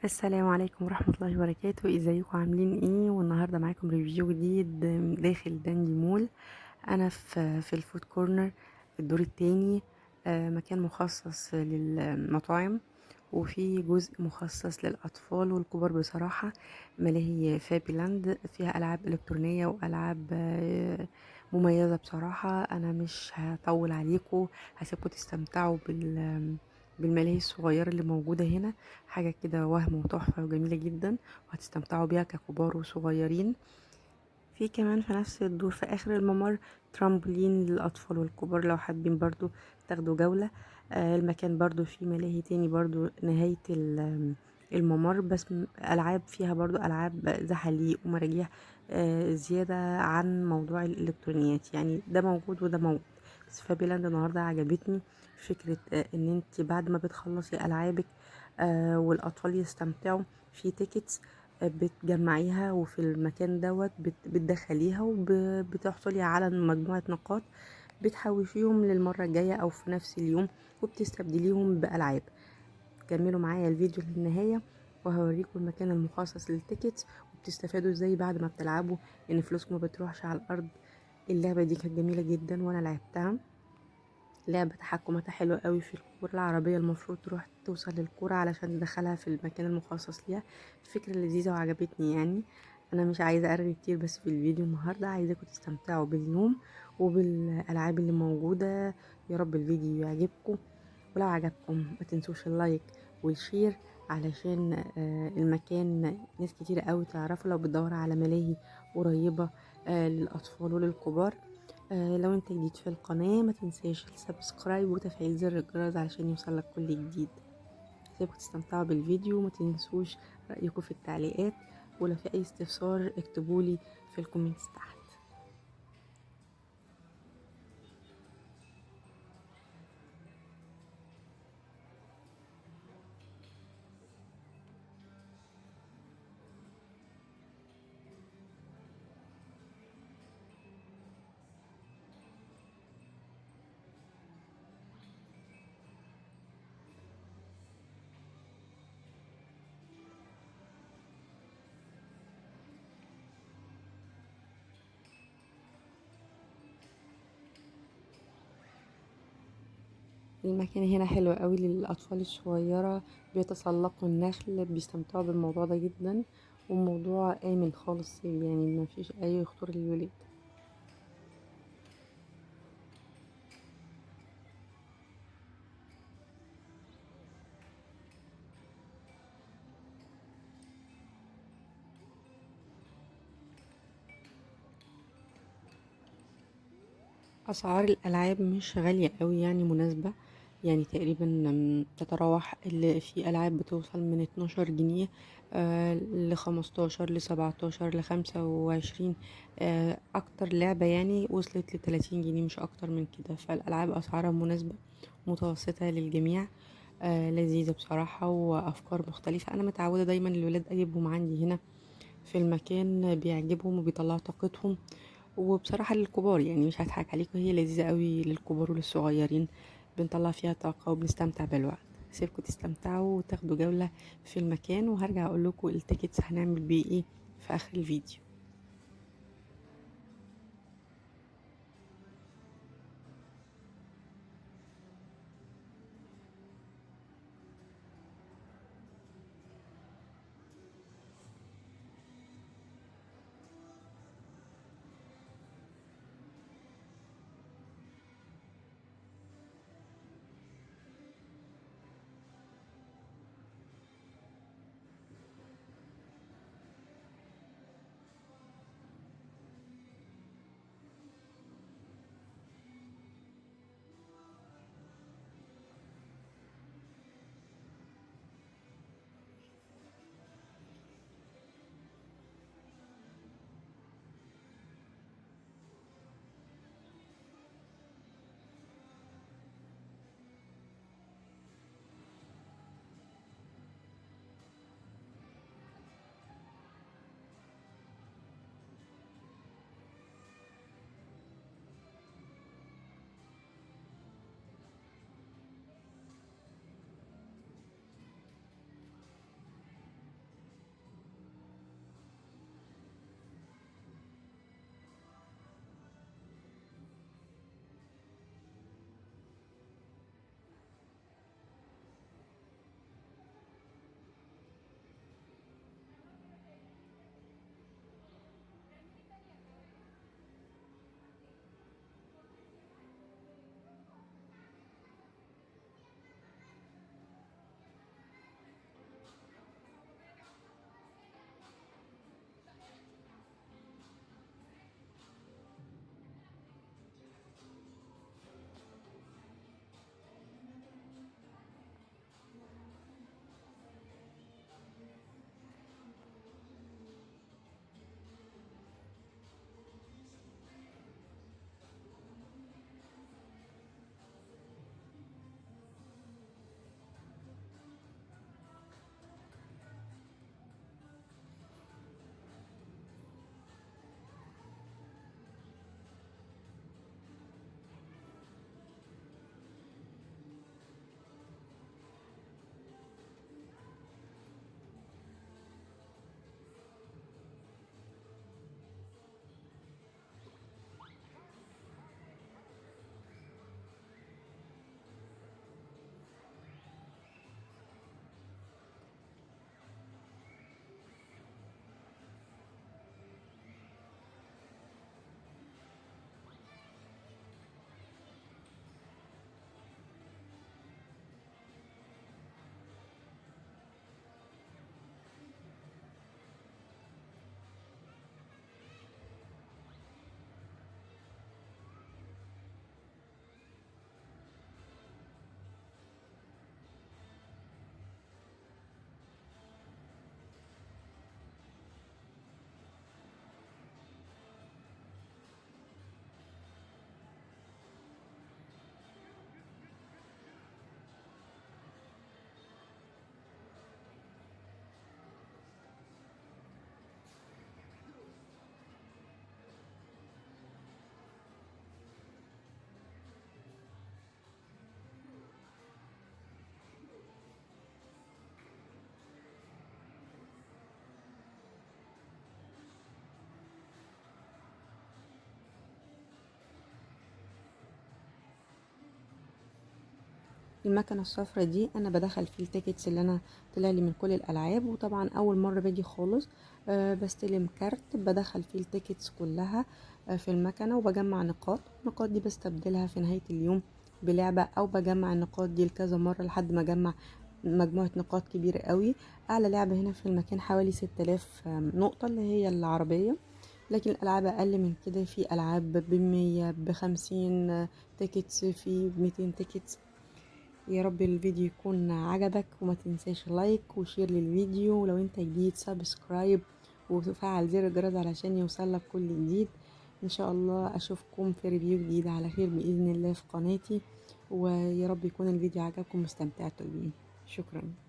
السلام عليكم ورحمة الله وبركاته. ازيكم عاملين ايه؟ والنهاردة معاكم ريفيو جديد داخل داندي مول. انا في الفود كورنر في الدور التاني. مكان مخصص للمطاعم، وفي جزء مخصص للأطفال والكبار. بصراحة ملاهي فابيلاند فيها ألعاب إلكترونية وألعاب مميزة. بصراحة أنا مش هطول عليكم، هسيبكم تستمتعوا بالملاهي الصغيرة اللي موجودة هنا. حاجة كده وهم وتحفة وجميلة جدا، وهتستمتعوا بيها ككبار وصغيرين. في كمان في نفس الدور في آخر الممر ترامبولين للأطفال والكبار لو حابين برضو تاخدوا جولة. المكان برضو فيه ملاهي تاني برضو نهاية الممر، بس ألعاب فيها برضو ألعاب زحاليق ومراجيح زيادة عن موضوع الإلكترونيات. يعني ده موجود وده موجود. بس فابيلاند النهاردة عجبتني فكرة ان انت بعد ما بتخلصي ألعابك والأطفال يستمتعوا في تيكتس بتجمعيها، وفي المكان دوت بتدخليها وبتحصلي على مجموعة نقاط بتحوشيهم للمرة الجاية أو في نفس اليوم، وبتستبدليهم بألعاب. كملوا معايا الفيديو للنهاية وهوريكم المكان المخصص للتيكتس وبتستفادوا ازاي بعد ما بتلعبوا، ان فلوسكم ما بتروحش على الأرض. اللعبة دي كانت جميلة جدا وانا لعبتها. لعبة تحكماتها حلوة قوي في الكرة العربية، المفروض تروح توصل للكرة علشان تدخلها في المكان المخصص ليها. فكرة لذيذة وعجبتني يعني. انا مش عايزة ارغي كتير، بس في الفيديو النهاردة عايزاكم تستمتعوا باليوم وبالالعاب اللي موجودة. يا رب الفيديو يعجبكم، ولو عجبكم ما تنسوش اللايك والشير علشان المكان ناس كتير قوي تعرفه لو بتدور على ملاهي قريبة للأطفال وللكبار. لو انت جديد في القناة ما تنساش السبسكرايب وتفعيل زر الجرس علشان يوصلك كل جديد. سيبكم تستمتعوا بالفيديو، وما تنسوش رأيكم في التعليقات، ولو في اي استفسار اكتبولي في الكومنتس تحت. المكان هنا حلو قوي للأطفال الصغيرة، بيتسلقوا النخل، بيستمتعوا بالموضوع ده جدا. وموضوع آمن خالص، يعني ما فيش أي خطورة للولاد. أسعار الألعاب مش غالية قوي، يعني مناسبة. يعني تقريبا تتراوح اللي في ألعاب بتوصل من 12 جنيه ل15 ل17 ل25. أكتر لعبة يعني وصلت ل30 جنيه، مش أكتر من كده. فالألعاب أسعارها مناسبة متوسطة للجميع. لذيذة بصراحة وأفكار مختلفة. أنا متعودة دايما الولاد أجيبهم عندي هنا في المكان، بيعجبهم وبيطلعوا طاقتهم. وبصراحة للكبار يعني مش هضحك عليكم، هي لذيذة قوي للكبار وللصغيرين، بنطلع فيها طاقة وبنستمتع بالوقت. سيبكم تستمتعوا وتاخدوا جولة في المكان، وهرجع اقول لكم التيكتس هنعمل بيه ايه في اخر الفيديو. المكنه الصفرا دي انا بدخل فيه التيكتس اللي انا طلع لي من كل الالعاب. وطبعا اول مره باجي خالص بستلم كارت بدخل فيه التيكتس كلها في المكنه، وبجمع نقاط. النقاط دي بستبدلها في نهايه اليوم بلعبه، او بجمع النقاط دي لكذا مره لحد ما اجمع مجموعه نقاط كبيره قوي. اعلى لعبه هنا في المكان حوالي 6000 نقطه اللي هي العربيه. لكن الألعاب أقل من كده، في ألعاب ب100 ب50 تيكتس، في 200 تيكتس. يا رب الفيديو يكون عجبك، وما تنساش لايك وشير للفيديو، ولو انت جديد سبسكرايب وتفعل زر الجرس علشان يوصلك كل جديد. ان شاء الله اشوفكم في ريفيو جديد على خير بإذن الله في قناتي، ويا رب يكون الفيديو عجبكم واستمتعتوا بيه. شكرا.